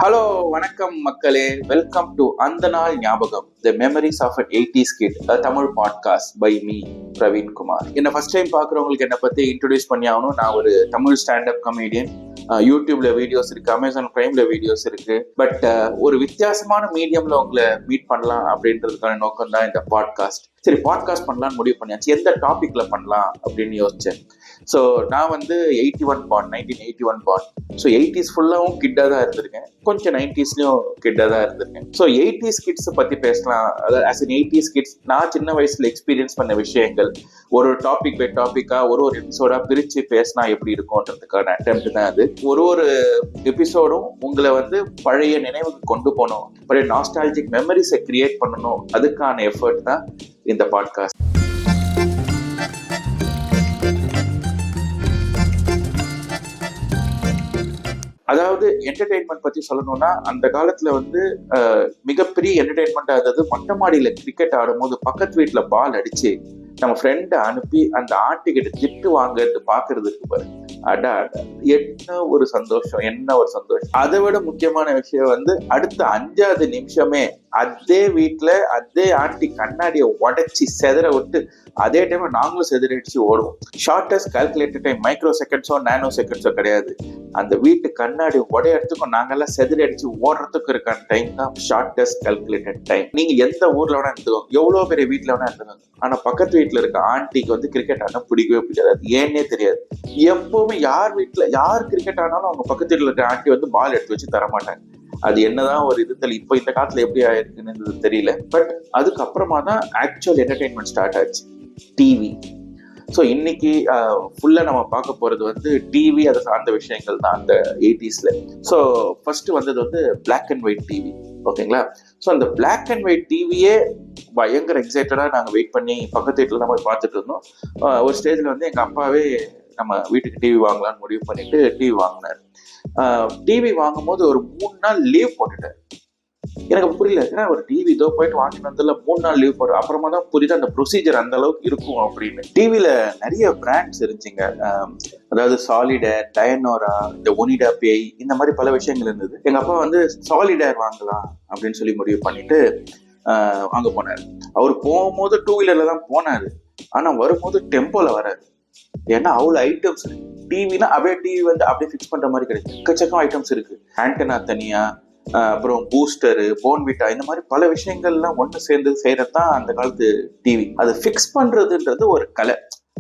Hello வணக்கம் மக்களே, welcome to அந்த நாள் ஞாபகம், the memories of an 80s kid, Tamil podcast by me Praveen Kumar. என்ன ஃபர்ஸ்ட் டைம் பார்க்குறவங்களுக்கு என்னை பற்றி இன்ட்ரடியூஸ் பண்ணி ஆகணும். நான் ஒரு தமிழ் ஸ்டாண்டப் கமெடியன். யூடியூப்ல வீடியோஸ் இருக்கு, அமேசான் பிரைம்ல வீடியோஸ் இருக்கு. பட் ஒரு வித்தியாசமான மீடியம்ல உங்களை மீட் பண்ணலாம் அப்படின்றதுக்கான நோக்கம் தான் இந்த பாட்காஸ்ட். சரி, பாட்காஸ்ட் பண்ணலாம்னு முடிவு பண்ணியாச்சு. எந்த டாபிக்ல பண்ணலாம் அப்படின்னு யோசிச்சேன். ஸோ நான் வந்து 1981 பார்ன். ஸோ 80s ஃபுல்லாகவும் கிட்டாக தான் இருந்திருக்கேன், கொஞ்சம் 90ஸ்லயும் கிட்டாக தான் இருந்திருக்கேன். ஸோ 80s கிட்ஸை பற்றி பேசலாம். அதாவது ஆஸ் அன் 80s கிட்ஸ் நான் சின்ன வயசுல எக்ஸ்பீரியன்ஸ் பண்ண விஷயங்கள் ஒரு டாபிக் பை டாபிக்கா ஒரு எபிசோடா பிரிச்சு பேசினா எப்படி இருக்கும்ன்றதுக்கான அட்டெம்ப்ட் தான் அது. ஒரு எபிசோடும் உங்களை வந்து பழைய நினைவுக்கு கொண்டு போகணும், பழைய நாஸ்டாலஜிக் மெமரிஸை கிரியேட் பண்ணணும், அதுக்கான எஃபர்ட் தான் இந்த பாட்காஸ்ட். அதாவது என்டர்டெயின்மெண்ட் பத்தி சொல்லணும்னா, அந்த காலத்துல வந்து மிகப்பெரிய என்டர்டெயின்மெண்டா இருந்தது மொட்டை மாடியில கிரிக்கெட் ஆடும்போது பக்கத்து வீட்டுல பால் அடிச்சு நம்ம ஃப்ரெண்டை அனுப்பி அந்த ஆட்டிக்கிட்ட திட்டு வாங்கிறது பாக்குறதுக்கு பாரு, அடா என்ன ஒரு சந்தோஷம். அதை விட முக்கியமான விஷயம் வந்து அடுத்த 5வது நிமிஷமே அதே வீட்டுல அதே ஆண்டி கண்ணாடியை உடைச்சி செதற விட்டு அதே டைம்ல நாங்களும் செதறடிச்சு ஓடுவோம். ஷார்டஸ்ட் கால்குலேட்டட் டைம் மைக்ரோ செகண்ட்ஸோ நானோ செகண்ட்ஸோ கிடையாது. அந்த வீட்டு கண்ணாடி உடையறதுக்கும் நாங்கெல்லாம் செதறி அடிச்சு ஓடுறதுக்கும் இருக்கான டைம் தான் ஷார்டஸ்ட் கால்குலேட்டட் டைம். நீங்க எந்த ஊர்ல வேணா இருந்துக்கோங்க, எவ்வளவு பெரிய வீட்டுல வேணா இருந்துக்கோங்க, ஆனா பக்கத்து வீட்டுல இருக்க ஆண்டிக்கு வந்து கிரிக்கெட் ஆனா பிடிக்கவே பிடிக்காது. ஏன்னே தெரியாது. எப்பவுமே யார் வீட்டுல யார் கிரிக்கெட் ஆனாலும் அவங்க பக்கத்து வீட்டுல இருக்க ஆண்டி வந்து பால் எடுத்து வச்சு தர மாட்டாங்க. அது என்னதான் ஒரு இது இப்ப இந்த காலத்துல எப்படி ஆயிருக்குன்னு தெரியல. பட் அதுக்கப்புறமா தான் ஆக்சுவல் என்டர்டெயின்மெண்ட் ஸ்டார்ட் ஆச்சு, டிவி. ஸோ இன்னைக்கு ஃபுல்லா நம்ம பார்க்க போறது வந்து டிவி, அதை சார்ந்த விஷயங்கள் தான் அந்த 80ஸ்ல. ஸோ ஃபர்ஸ்ட் வந்தது வந்து பிளாக் அண்ட் ஒயிட் டிவி. ஓகேங்களா? ஸோ அந்த பிளாக் அண்ட் ஒயிட் டிவியே பயங்கர எக்ஸைட்டடா நாங்கள் வெயிட் பண்ணி பக்கத்து வீட்டில் நம்ம பார்த்துட்டு இருந்தோம். ஒரு ஸ்டேஜ்ல வந்து எங்க அப்பாவே நம்ம வீட்டுக்கு டிவி வாங்கலாம்னு முடிவு பண்ணிட்டு டிவி வாங்கினார். டிவி வாங்கும் போது ஒரு 3 நாள் லீவ் போட்டுட்டார். எனக்கு புரியல, ஏன்னா ஒரு டிவி இதோ போயிட்டு வாங்கிட்டு வந்ததுல 3 நாள் லீவ் போடுறோம். அப்புறமா தான் புரியுது அந்த ப்ரொசீஜர் அந்த அளவுக்கு இருக்கும் அப்படின்னு. டிவில நிறைய பிராண்ட்ஸ் இருந்துச்சுங்க. அதாவது சாலிடேர், டயனோரா, இந்த ஒனிடா பேய், இந்த மாதிரி பல விஷயங்கள் இருந்தது. எங்க அப்பா வந்து சாலிடேர் வாங்கலாம் அப்படின்னு சொல்லி முடிவு பண்ணிட்டு வாங்க போனாரு. அவர் போகும்போது 2 வீலர்ல தான் போனாரு, ஆனா வரும்போது டெம்போல வராது. ஏன்னா அவ்வளவு ஐட்டம்ஸ் இருக்கு. டிவினா அப்படியே டிவி வந்து அப்படியே ஃபிக்ஸ் பண்ற மாதிரி கிடையாது, எக்கச்சக்கம் ஐட்டம்ஸ் இருக்கு. ஆண்டனா தனியா, அப்புறம் பூஸ்டரு, போன்விட்டா, இந்த மாதிரி பல விஷயங்கள்லாம் ஒன்று சேர்ந்து செய்யறதுதான் அந்த காலத்து டிவி. அது ஃபிக்ஸ் பண்றதுன்றது ஒரு கலை.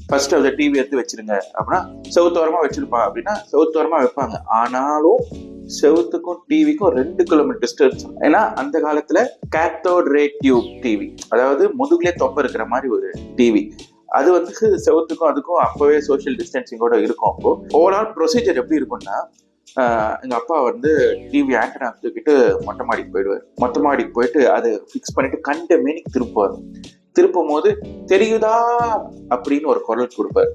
ஃபர்ஸ்ட் அந்த டிவி எடுத்து வச்சிருங்க அப்படின்னா செவுத்தோரமா வச்சிருப்பா அப்படின்னா செவுத்தோரமா வைப்பாங்க. ஆனாலும் செவுத்துக்கும் டிவிக்கும் 2 கிலோமீட்டர் டிஸ்டன்ஸ். ஏன்னா அந்த காலத்துல கேத்தோட் ரே டியூப் டிவி, அதாவது முதுகுலே தொப்ப இருக்கிற மாதிரி ஒரு டிவி. அது வந்து செவுத்துக்கும் அதுக்கும் அப்பவே சோசியல் டிஸ்டன்சிங்கோட இருக்கும். அப்போ ஓவரால் ப்ரொசீஜர் எப்படி இருக்கும்னா, எங்க அப்பா வந்து டிவி ஆண்டனா தூக்கிட்டு மொட்டை மாடிக்கு போயிடுவார். மொட்டை மாடிக்கு போயிட்டு அதை ஃபிக்ஸ் பண்ணிட்டு கண்ட மேனிக்கு திருப்புவார். திருப்பும் போது தெரியுதா அப்படின்னு ஒரு குரல் கொடுப்பார்.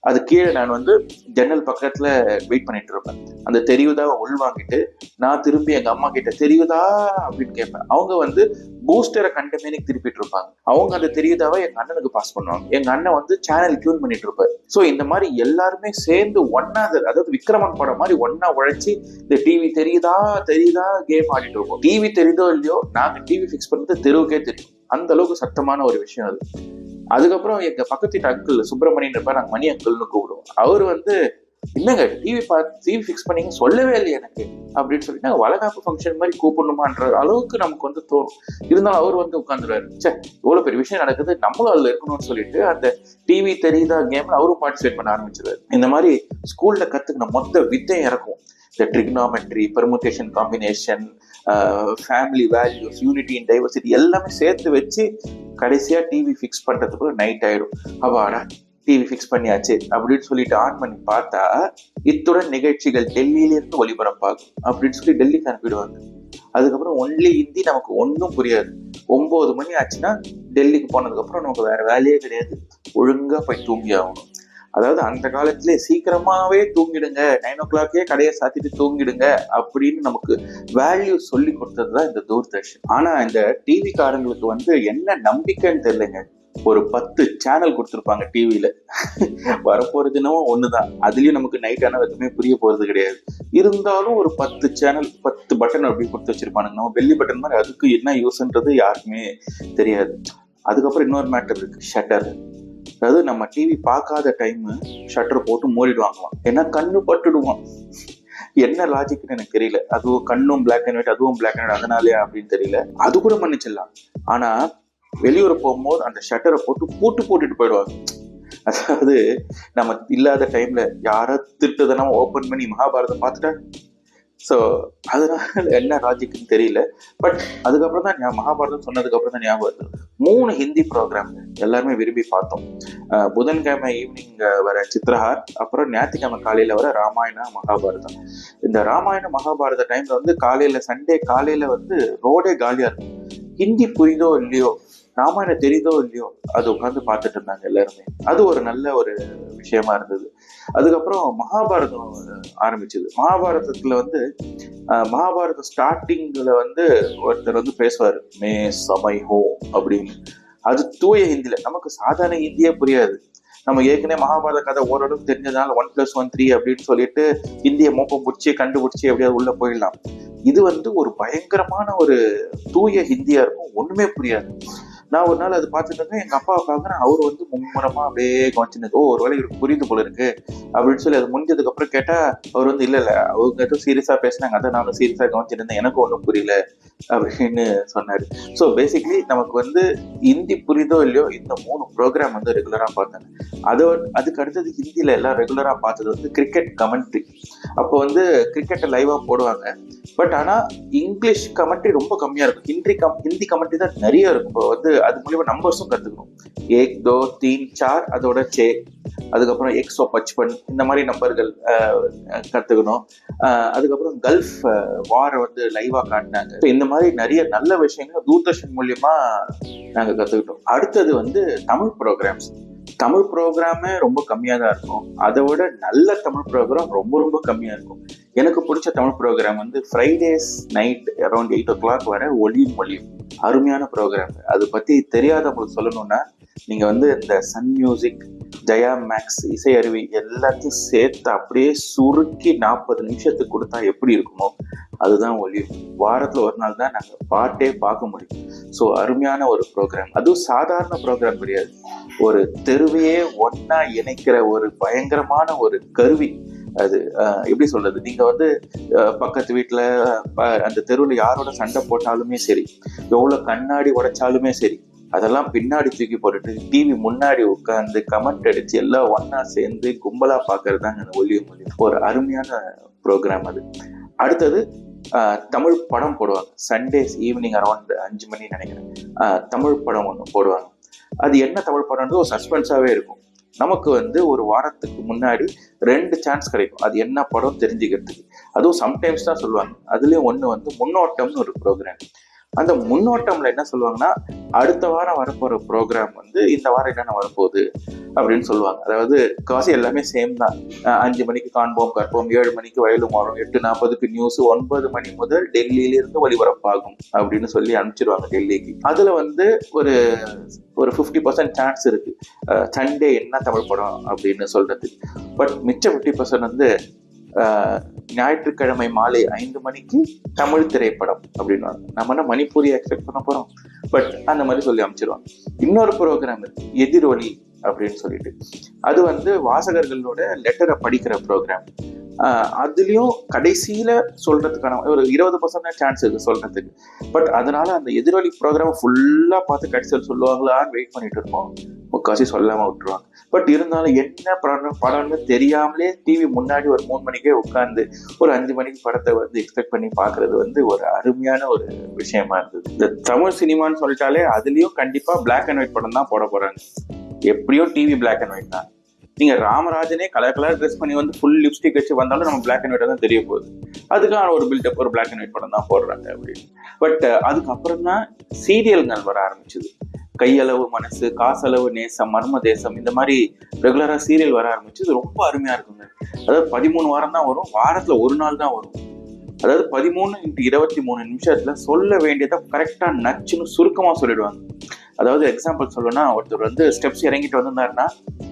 அது கீழே நான் வந்து ஜன்னல் பக்கத்துல வெயிட் பண்ணிட்டு இருப்பேன். அந்த தெரியுதாவை உள்வாங்கிட்டு நான் திரும்பி எங்க அம்மா கிட்ட தெரியுதா அப்படின்னு கேட்பேன். அவங்க வந்து பூஸ்டரை கண்ட மேனிக்கு திருப்பிட்டு இருப்பாங்க. அவங்க அந்த தெரியுதாவை எங்க அண்ணனுக்கு பாஸ் பண்ணுவாங்க. எங்க அண்ணன் வந்து சேனல் டியூன் பண்ணிட்டு இருப்பாரு. ஸோ இந்த மாதிரி எல்லாருமே சேர்ந்து ஒன்னா, அதாவது விக்ரமன் படம் மாதிரி ஒன்னா உழைச்சி இந்த டிவி தெரியுதா கேம் ஆடிட்டு இருப்போம். டிவி தெரியுதோ இல்லையோ, நாங்க டிவி ஃபிக்ஸ் பண்றது தெருவுக்கே தெரியும். அந்த அளவுக்கு சத்தமான ஒரு விஷயம் அது. அதுக்கப்புறம் எங்க பக்கத்து வீட்டு அங்கிள் சுப்பிரமணியன் இருப்பார், நாங்க மணி அங்கிள்னு கூப்பிடுவோம். அவரு வந்து என்னங்க டிவி ஃபிக்ஸ் பண்ணீங்க சொல்லவே இல்லை எனக்கு அப்படின்னு சொல்லி நாங்கள் வளகாப்பு ஃபங்க்ஷன் மாதிரி கூப்பிடணுமான்ற அளவுக்கு நமக்கு வந்து தோணும். இருந்தாலும் அவர் வந்து உட்காந்துருவாரு, சே இவ்வளவு பெரிய விஷயம் நடக்குது, நம்மளும் அதுல இருக்கணும்னு சொல்லிட்டு அந்த டிவி தெரியுதா கேம்ல அவரும் பார்ட்டிசிபேட் பண்ண ஆரம்பிச்சிருவாரு. இந்த மாதிரி ஸ்கூல்ல கத்துக்கின மொத்த வித்தையும் இறக்கும். இந்த trigonometry, permutation, combination, family values, unity and diversity எல்லாமே சேர்த்து வச்சு கடைசியா டிவி ஃபிக்ஸ் பண்றதுக்குள்ள நைட் ஆயிடும். அப்பாடா டிவி ஃபிக்ஸ் பண்ணியாச்சு அப்படின்னு சொல்லிட்டு ஆன் பண்ணி பார்த்தா இத்துடன் நிகழ்ச்சிகள் டெல்லியிலிருந்து ஒளிபரப்பாகும் அப்படின்னு சொல்லி டெல்லிக்கு அனுப்பிடுவாங்க. அதுக்கப்புறம் ஒன்லி ஹிந்தி, நமக்கு ஒன்றும் புரியாது. 9 மணி ஆச்சுன்னா டெல்லிக்கு போனதுக்கு அப்புறம் நமக்கு வேற வேலையே கிடையாது, ஒழுங்கா போய் தூங்கி ஆகணும். அதாவது அந்த காலத்திலே சீக்கிரமாவே தூங்கிடுங்க, 9 o'clock கடையை சாத்திட்டு தூங்கிடுங்க அப்படின்னு நமக்கு வேல்யூ சொல்லி கொடுத்ததுதான் இந்த தூர்தர்ஷன். ஆனா இந்த டிவி காரங்களுக்கு வந்து என்ன நம்பிக்கைன்னு தெரியலங்க. ஒரு 10 சேனல் கொடுத்துருப்பாங்க டிவியில. வரப்போறது என்னவோ ஒண்ணுதான், அதுலயும் நமக்கு நைட் ஆனா எதுவுமே புரிய போறது கிடையாது. இருந்தாலும் ஒரு 10 சேனல் 10 பட்டன் அப்படி கொடுத்து வச்சிருப்பானுங்க. நம்ம பெல்லி பட்டன் மாதிரி, அதுக்கு என்ன யூஸ்ன்றது யாருக்குமே தெரியாது. அதுக்கப்புறம் இன்னொரு மேட்டர் இருக்கு, ஷட்டர். அதாவது நம்ம டிவி பார்க்காத டைம் ஷட்டர் போட்டு மூடிடுவாங்களாம், ஏன்னா கண்ணு பட்டுடுவான். என்ன லாஜிக்னு எனக்கு தெரியல. அதுவும் கண்ணும் பிளாக் அண்ட் ஒயிட், அதுவும் பிளாக் அண்ட் ஒயிட், அதனாலயா அப்படின்னு தெரியல. அது கூட மன்னிச்சிடலாம். ஆனா வெளியூர் போகும்போது அந்த ஷட்டரை போட்டுட்டு போயிடுவாங்க. அதாவது நம்ம இல்லாத டைம்ல யாரோ திட்டுதனா ஓபன் பண்ணி மகாபாரதம் பார்த்துட்டா. ஸோ அதனால என்ன லாஜிக்னு தெரியல. பட் அதுக்கப்புறம் தான் மகாபாரதம் சொன்னதுக்கு அப்புறம் தான் ஞாபகம் வருது. 3 ஹிந்தி ப்ரோக்ராம் எல்லாருமே விரும்பி பார்த்தோம். புதன்கிழமை ஈவினிங் வர சித்ரஹார், அப்புறம் ஞாயிற்றுக்கிழமை காலையில வர ராமாயண மகாபாரதம். இந்த ராமாயண மகாபாரத டைம்ல வந்து காலையில, சண்டே காலையில வந்து ரோடே காலியா இருக்கும். ஹிந்தி புரியுதோ இல்லையோ, ராமாயணம் தெரியுதோ இல்லையோ, அது உட்காந்து பார்த்துட்டு இருந்தாங்க எல்லாருமே. அது ஒரு நல்ல ஒரு விஷயமா இருந்தது. அதுக்கப்புறம் மகாபாரதம் ஆரம்பிச்சது. மகாபாரதத்துல வந்து மகாபாரத ஸ்டார்டிங்ல வந்து ஒருத்தர் வந்து பேசுவாரு, மே சமை ஹோ அப்படின்னு. அது தூய ஹிந்தில, நமக்கு சாதாரண ஹிந்தியே புரியாது. நம்ம ஏற்கனவே மகாபாரத கதை ஓரளவுக்கு தெரிஞ்சதுனால 1+1 3 அப்படின்னு சொல்லிட்டு இந்திய மோப்பம் பிடிச்சி கண்டுபிடிச்சி எப்படியாவது உள்ள போயிடலாம். இது வந்து ஒரு பயங்கரமான ஒரு தூய ஹிந்தியா இருக்கும், ஒண்ணுமே புரியாது. நான் ஒரு நாள் அது பார்த்துட்டு இருந்தேன், எங்க அப்பாவை பார்க்குறேன், அவர் வந்து மும்முரமா அப்படியே கவனிச்சுன்னு, ஒருவேளை இவருக்கு புரியுது போல இருக்கு அப்படின்னு சொல்லி அது முடிஞ்சதுக்கு அப்புறம் கேட்டா, அவர் வந்து இல்ல அவங்க ஏதோ சீரியஸா பேசினாங்க, அதை நானும் சீரியஸா கவனிச்சுட்டு இருந்தேன், எனக்கு ஒன்றும் புரியல அப்படின்னு சொன்னாரு. ஸோ பேசிக்லி நமக்கு வந்து ஹிந்தி புரியுதோ இல்லையோ, இந்த 3 ப்ரோக்ராம் வந்து ரெகுலரா பார்த்தேன். அதுக்கு அடுத்தது ஹிந்தியில எல்லாம் ரெகுலரா பார்த்தது வந்து கிரிக்கெட் கமெண்ட்ரி. அப்போ வந்து கிரிக்கெட்டை லைவா போடுவாங்க. பட் ஆனா இங்கிலீஷ் கமெண்ட்ரி ரொம்ப கம்மியா இருக்கும், ஹிந்தி கமெண்ட்ரி தான் நிறைய இருக்கும். இப்போ வந்து அது மூலியமா நம்பர்ஸும் கத்துக்கணும். 1 2 3 4 அதோட சே, அதுக்கப்புறம் 155 இந்த மாதிரி நம்பர்கள் கத்துக்கணும். அதுக்கப்புறம் கல்ஃப் வார வந்து லைவா காட்டினாங்க. இந்த மாதிரி நிறைய நல்ல விஷயங்கள் தூர்தர்ஷன் மூலியமா நாங்க கத்துக்கிட்டோம். அடுத்தது வந்து தமிழ் ப்ரோக்ராம்ஸ். தமிழ் ப்ரோக்ராமே ரொம்ப கம்மியா தான் இருக்கும். அதை விட நல்ல தமிழ் ப்ரோக்ராம் ரொம்ப ரொம்ப கம்மியா இருக்கும். எனக்கு பிடிச்ச தமிழ் ப்ரோக்ராம் வந்து ஃப்ரைடேஸ் நைட் அரௌண்ட் 8 o'clock வர ஒளியும் மொழியும். அருமையான ப்ரோக்ராம். அதை பத்தி தெரியாதவங்களுக்கு சொல்லணும்னா, நீங்க வந்து இந்த சன் மியூசிக், ஜெயா மேக்ஸ், இசை அருவி எல்லாத்தையும் சேர்த்து அப்படியே சுருக்கி 40 நிமிஷத்துக்கு கொடுத்தா எப்படி இருக்குமோ அதுதான் ஒளியும். வாரத்துல ஒரு நாள் தான் நாங்க பாட்டே பார்க்க முடியும். ஸோ அருமையான ஒரு ப்ரோக்ராம். அதுவும் சாதாரண ப்ரோக்ராம் கிடையாது, ஒரு தெருவையே ஒன்னா இணைக்கிற ஒரு பயங்கரமான ஒரு கருவி அது. எப்படி சொல்றது, நீங்க வந்து பக்கத்து வீட்டுல அந்த தெருவுல யாரோட சண்டை போட்டாலுமே சரி, எவ்வளவு கண்ணாடி உடைச்சாலுமே சரி, அதெல்லாம் பின்னாடி தூக்கி போட்டுட்டு டிவி முன்னாடி உட்கார்ந்து கமெண்ட் அடிச்சு எல்லாம் ஒன்னா சேர்ந்து கும்பலா பாக்குறது தாங்க ஒளியும் மொழியும். ஒரு அருமையான ப்ரோக்ராம் அது. அடுத்தது தமிழ் படம் போடுவாங்க. சண்டேஸ் ஈவினிங் அரௌண்ட் 5 மணி நினைக்கிறேன். தமிழ் படம் ஒன்று போடுவாங்க. அது என்ன தமிழ் படம்ன்றது ஒரு சஸ்பென்ஸாவே இருக்கும். நமக்கு வந்து ஒரு வாரத்துக்கு முன்னாடி 2 சான்ஸ் கிடைக்கும் அது என்ன படம் தெரிஞ்சுக்கிறதுக்கு. அதுவும் சம்டைம்ஸ் தான் சொல்லுவாங்க. அதுலயும் ஒண்ணு வந்து முன்னோட்டம்னு ஒரு ப்ரோக்ராம். அந்த முன்னோட்டம்ல என்ன சொல்லுவாங்கன்னா, அடுத்த வாரம் வரப்போற ப்ரோக்ராம் வந்து இந்த வாரம் என்னென்ன வரப்போகுது அப்படின்னு சொல்லுவாங்க. அதாவது காசு எல்லாமே சேம் தான். 5 மணிக்கு காண்போம் கற்போம், 7 மணிக்கு வயலும் வரும், 8:40க்கு நியூஸ், 9 மணி முதல் டெல்லியிலிருந்து ஒளிபரப்பாகும் அப்படின்னு சொல்லி அனுப்பிச்சிருவாங்க டெல்லிக்கு. அதுல வந்து ஒரு 50% சான்ஸ் இருக்கு சண்டே என்ன தமிழ் படம் அப்படின்னு சொல்றது. பட் மிச்சம் 50% வந்து ஞாயிற்றுக்கிழமை மாலை 5 மணிக்கு தமிழ் திரைப்படம் அப்படின்னு நம்ம என்ன மணிப்பூரி எக்ஸ்பெக்ட் பண்ண போறோம். பட் அந்த மாதிரி சொல்லி அமைச்சிருவாங்க. இன்னொரு ப்ரோக்ராம் இருக்கு, எதிரொலி அப்படின்னு சொல்லிட்டு. அது வந்து வாசகர்களோட லெட்டரை படிக்கிற ப்ரோக்ராம். அதுலயும் கடைசியில சொல்றதுக்கான ஒரு 20% சான்ஸ் இருக்கு சொல்றதுக்கு. பட் அதனால அந்த எதிரொலி ப்ரோக்ராம் ஃபுல்லா பார்த்து கடைசியில் சொல்லுவாங்களான்னு வெயிட் பண்ணிட்டு இருப்போம். முக்காசி சொல்லாம விட்டுருவாங்க. பட் இருந்தாலும் என்ன படம்னு தெரியாமலே டிவி முன்னாடி ஒரு 3 மணிக்கே உட்கார்ந்து ஒரு 5 மணிக்கு படத்தை வந்து எக்ஸ்பெக்ட் பண்ணி பாக்குறது வந்து ஒரு அருமையான ஒரு விஷயமா இருந்தது. இந்த தமிழ் சினிமான்னு சொல்லிட்டாலே அதுலயும் கண்டிப்பா பிளாக் அண்ட் ஒயிட் படம் தான் போட போறாங்க. எப்படியோ டிவி பிளாக் அண்ட் ஒயிட் தான். நீங்க ராமராஜனே கலர் ட்ரெஸ் பண்ணி வந்து ஃபுல் லிப்ஸ்டிக் வச்சு வந்தாலும் நம்ம பிளாக் அண்ட் ஒயிட் தான் தெரிய போகுது. அதுக்கான ஒரு பில்டப், ஒரு பிளாக் அண்ட் ஒயிட் படம் தான் போடுறாங்க அப்படின்னு. பட் அதுக்கப்புறம் தான் சீரியல்கள் வர ஆரம்பிச்சது. கையளவு மனசு, காசளவு நேசம், மர்ம தேசம், இந்த மாதிரி ரெகுலரா சீரியல் வர ஆரம்பிச்சு. ரொம்ப அருமையா இருக்குங்க. அதாவது 13 வாரம் தான் வரும், வாரத்துல ஒரு நாள் தான் வரும். அதாவது 13 × 23 நிமிஷத்துல சொல்ல வேண்டியதை கரெக்டா நச்சுன்னு சுருக்கமா சொல்லிடுவாங்க. அதாவது எக்ஸாம்பிள் சொல்லணும்னா, ஒருத்தர் வந்து ஸ்டெப்ஸ் இறங்கிட்டு வந்திருந்தாருன்னா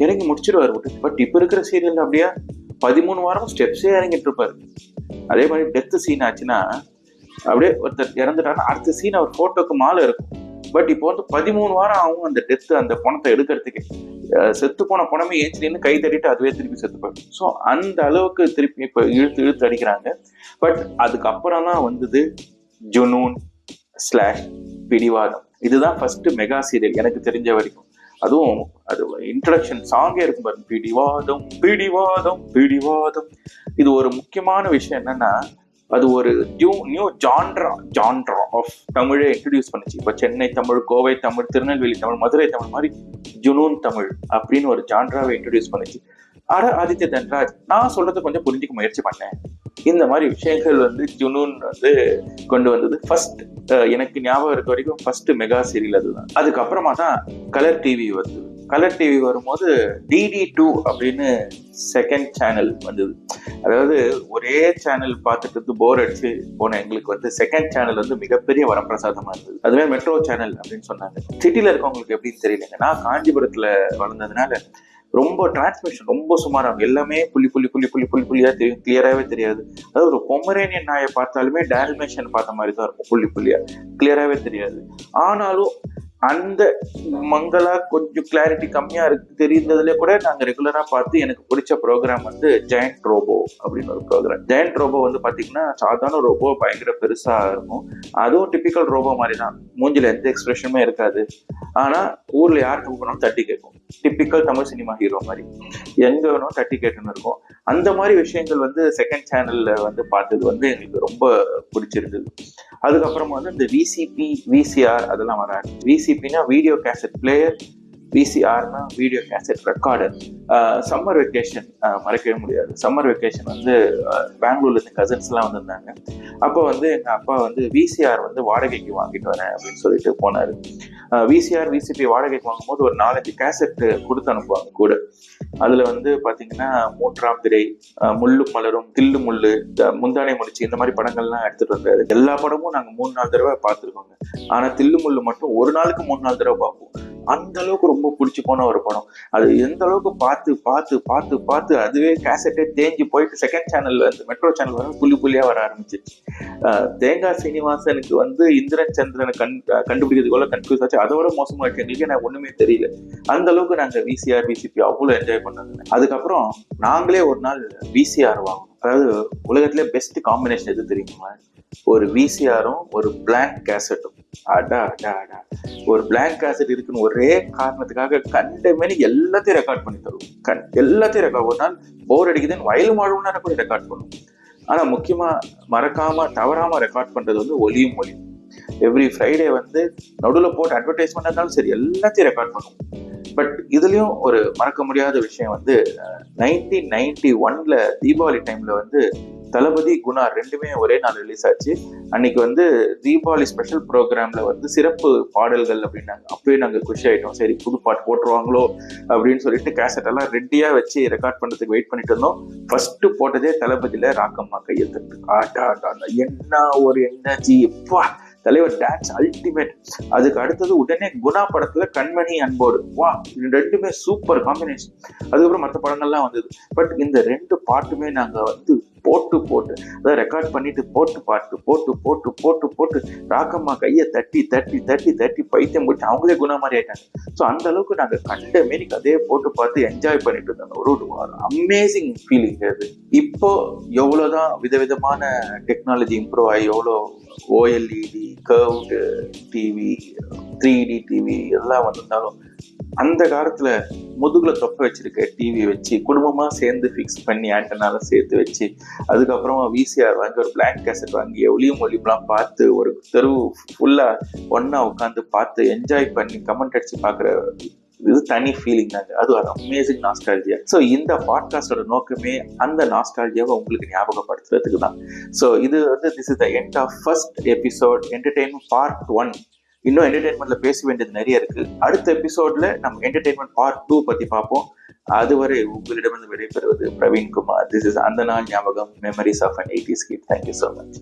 இறங்கி முடிச்சிருவாரு விட்டு. பட் இப்ப இருக்கிற சீரியல் அப்படியே 13 வாரம் ஸ்டெப்ஸே இறங்கிட்டு இருப்பாரு. அதே மாதிரி டெத் சீன் ஆச்சுன்னா அப்படியே ஒருத்தர் இறந்துட்டாருன்னா அடுத்த சீன் அவர் போட்டோக்கு மாலை இருக்கும். பட் இப்போ வந்து 13 வாரம் ஆகும் அந்த டெத்து, அந்த பணத்தை எடுக்கிறதுக்கு. செத்து போன பணமே ஏஞ்சின்னு கை தட்டிட்டு அதுவே திருப்பி செத்துப்பாரு. ஸோ அந்த அளவுக்கு திருப்பி இப்போ இழுத்து இழுத்து அடிக்கிறாங்க. பட் அதுக்கப்புறம் தான் வந்தது ஜுனூன் / பிடிவாதம். இதுதான் ஃபர்ஸ்ட் மெகா சீரியல் எனக்கு தெரிஞ்ச வரைக்கும். அதுவும் அது இன்ட்ரடக்ஷன் சாங்கே இருக்கும் பாருங்க, பிடிவாதம் பிடிவாதம் பிடிவாதம். இது ஒரு முக்கியமான விஷயம் என்னன்னா, அது ஒரு நியூ ஜான்ரா ஆஃப் தமிழை இன்ட்ரடியூஸ் பண்ணுச்சு. இப்போ சென்னை தமிழ், கோவை தமிழ், திருநெல்வேலி தமிழ், மதுரை தமிழ் மாதிரி ஜுனூன் தமிழ் அப்படின்னு ஒரு ஜான்ராவை இன்ட்ரடியூஸ் பண்ணுச்சு. ஆதித்ய தன்ராஜ் நான் சொல்றது கொஞ்சம் புரிஞ்சுக்க முயற்சி பண்ணேன். இந்த மாதிரி விஷயங்கள் வந்து ஜுனூன் வந்து கொண்டு வந்தது ஃபர்ஸ்ட். எனக்கு ஞாபகம் இருக்க வரைக்கும் ஃபர்ஸ்ட் மெகா சீரியல் அதுதான். அதுக்கப்புறமா தான் கலர் டிவி வந்தது. கலர் டிவி வரும்போது DD2 அப்படின்னு செகண்ட் சேனல் வந்தது. அதாவது ஒரே சேனல் பார்த்துட்டு போர் அடிச்சு போன எங்களுக்கு வந்து செகண்ட் சேனல் வந்து மிகப்பெரிய வரப்பிரசாதமா இருந்தது. அதுவே மெட்ரோ சேனல் அப்படின்னு சொன்னாங்க. சிட்டில இருக்கவங்களுக்கு எப்படின்னு தெரியலங்க. நான் காஞ்சிபுரத்துல வளர்ந்ததுனால ரொம்ப டிரான்ஸ்மிஷன் ரொம்ப சுமாராகும். எல்லாமே புள்ளியா தெரியும், கிளியராகவே தெரியாது. அதாவது ஒரு பொமரேனியன் நாயை பார்த்தாலுமே டால்மேஷன் பார்த்த மாதிரி தான் இருக்கும், புள்ளியா கிளியராகவே தெரியாது. ஆனாலும் அந்த மங்களா கொஞ்சம் கிளாரிட்டி கம்மியா இருக்கு தெரிந்ததுல கூட நாங்க ரெகுலரா பார்த்து எனக்கு பிடிச்ச ப்ரோக்ராம் வந்து ஜெயண்ட் ரோபோ அப்படின்னு ஒரு ப்ரோக்ராம். ஜெயண்ட் ரோபோ வந்து பாத்தீங்கன்னா சாதாரண ரோபோ பயங்கர பெருசா இருக்கும். அதுவும் டிபிக்கல் ரோபோ மாதிரி தான், மூஞ்சில எந்த எக்ஸ்பிரஷனுமே இருக்காது. ஆனா ஊர்ல யாருக்கு போனாலும் தட்டி கேட்கும். டிபிக்கல் தமிழ் சினிமா ஹீரோ மாதிரி எங்க வேணும் தட்டி கேட்டுன்னு இருக்கும். அந்த மாதிரி விஷயங்கள் வந்து செகண்ட் சேனல்ல வந்து பார்த்தது வந்து எங்களுக்கு ரொம்ப பிடிச்சிருந்தது. அதுக்கப்புறமா வந்து இந்த VCP VCR அதெல்லாம் வராது. VCPனா வீடியோ கேசட் பிளேயர், VCRனா video cassette recorder. Summer vacation மறக்கவே முடியாது. சம்மர் வெக்கேஷன் வந்து பெங்களூர்ல இருந்து கசின்ஸ் எல்லாம் வந்திருந்தாங்க. அப்போ வந்து எங்க அப்பா வந்து VCR வந்து வாடகைக்கு வாங்கிட்டு வரேன் அப்படின்னு சொல்லிட்டு போனாரு. VCR VCP வாடகைக்கு வாங்கும்போது ஒரு 4-5 கேசட் கொடுத்து அனுப்புவாங்க கூட. அதுல வந்து பாத்தீங்கன்னா 3ஆம் திரை, முள்ளும் மலரும், தில்லு முள்ளு, முந்தானை முடிச்சு இந்த மாதிரி படங்கள்லாம் எடுத்துட்டு வந்தாரு. எல்லா படமும் நாங்க 3-4 தடவை பார்த்துருக்கோங்க. ஆனா தில்லு முள்ளு மட்டும் ஒரு நாளுக்கு 3-4 தடவை பார்ப்போம். அந்த அளவுக்கு ரொம்ப பிடிச்சி போன ஒரு படம். அது எந்த அளவுக்கு பார்த்து பார்த்து பார்த்து பார்த்து அதுவே கேசட்டே தேஞ்சு போயிட்டு செகண்ட் சேனல்ல அந்த மெட்ரோ சேனல் வந்து புள்ளியா வர ஆரம்பிச்சிச்சு. தேங்காய் சீனிவாசனுக்கு வந்து இந்திரன் சந்திரனை கண்டுபிடிக்கிறதுக்குள்ள கன்ஃபியூஸ் ஆச்சு. அதோட மோசமாச்சு எங்களுக்கு. எனக்கு ஒண்ணுமே தெரியல. அந்த அளவுக்கு நாங்க VCR VCP அவ்வளவு என்ஜாய் பண்ணது. அதுக்கப்புறம் நாங்களே ஒரு நாள் VCR வாங்கணும். அதாவது உலகத்திலே பெஸ்ட் காம்பினேஷன் எது தெரியுமா? ஒரு VCRம் ஒரு பிளாங்க் கேசட்டும். ஒரு பிளாங்க் கேசட் இருக்குன்னு ஒரே காரணத்துக்காக கண்டமேனி எல்லாத்தையும் ரெக்கார்ட் பண்ணி தருவோம். எல்லாத்தையும் ரெக்கார்ட். ஒரு நாள் போர் அடிக்குதுன்னு வயலும் வாழும்னா கூட ரெக்கார்ட் பண்ணுவோம். ஆனா முக்கியமா மறக்காம தவறாம ரெக்கார்ட் பண்றது வந்து ஒலியும் மொழியும். எவ்ரி ஃப்ரைடே வந்து நடுவில் போட்டு அட்வர்டைஸ்மெண்ட் இருந்தாலும் சரி எல்லாத்தையும் ரெக்கார்ட் பண்ணுவோம். பட் இதுலயும் ஒரு மறக்க முடியாத விஷயம் வந்து 1991 தீபாவளி டைம்ல வந்து தளபதி குணா ரெண்டுமே ஒரே நாள் ரிலீஸ் ஆச்சு. அன்னைக்கு வந்து தீபாவளி ஸ்பெஷல் ப்ரோக்ராம்ல வந்து சிறப்பு பாடல்கள் அப்படின்னாங்க. அப்பவே நாங்க குஷி ஆயிட்டோம். சரி புது பாட்டு போட்டுருவாங்களோ அப்படின்னு சொல்லிட்டு கேசட் எல்லாம் ரெடியா வச்சு ரெக்கார்ட் பண்றதுக்கு வெயிட் பண்ணிட்டு இருந்தோம். ஃபர்ஸ்ட் போட்டதே தளபதியில ராக்கம்மா கையெழுத்து. என்ன ஒரு எனர்ஜி, எப்பா தலைவர் டான்ஸ் அல்டிமேட். அதுக்கு அடுத்தது உடனே குணா படத்துல கண்மணி அன்போடு, வா ரெண்டுமே சூப்பர் காம்பினேஷன். அதுக்கப்புறம் மற்ற படங்கள்லாம் வந்தது. பட் இந்த 2 பாட்டுமே நாங்க வந்து போட்டு அதாவது ரெக்கார்ட் பண்ணிட்டு போட்டு ராக்கம்மா கையை தட்டி பைத்தியம் முடிச்சு அவங்களே குணா மாதிரி ஆயிட்டாங்க. ஸோ அந்த அளவுக்கு நாங்க கண்ட மாரி கதையை போட்டு பார்த்து என்ஜாய் பண்ணிட்டு இருந்தோம். ஒரு அமேசிங் ஃபீலிங் அது. இப்போ எவ்வளவுதான் விதவிதமான டெக்னாலஜி இம்ப்ரூவ் ஆகி எவ்வளோ OLED, curved TV, 3D TV எல்லாம் வந்திருந்தாலும் அந்த காலத்துல முதுகுல தொப்பை வச்சிருக்க டிவி வச்சு குடும்பமா சேர்ந்து ஃபிக்ஸ் பண்ணி ஆண்டனால சேர்த்து வச்சு அதுக்கப்புறமா VCR வாங்கி ஒரு பிளாங்க் கேசட் வாங்கி ஒளியும் ஒளிப்பெல்லாம் பார்த்து ஒரு தெருவு ஃபுல்லா ஒன்னா உட்காந்து பார்த்து என்ஜாய் பண்ணி கமெண்ட் அடிச்சு பாக்குற இது தனி ஃபீலிங் தாங்க. அது ஒரு அமேசிங் நாஸ்டால்ஜியா. ஸோ இந்த பாட்காஸ்டோட நோக்கமே அந்த நாஸ்டால்ஜியாவை உங்களுக்கு ஞாபகப்படுத்துறதுக்கு தான். ஸோ இது வந்து this is the end of first episode entertainment part 1. இன்னும் என்டர்டெயின்மெண்ட்ல பேச வேண்டியது நிறைய இருக்கு. அடுத்த எபிசோட்ல நம்ம என்டர்டெயின்மெண்ட் பார்ட் 2 பத்தி பார்ப்போம். அதுவரை உங்களிடமிருந்து விடைபெறுவது பிரவீன் குமார். திஸ் இஸ் அந்த நாள் ஞாபகம், memories of an 80s kid. Thank you so much.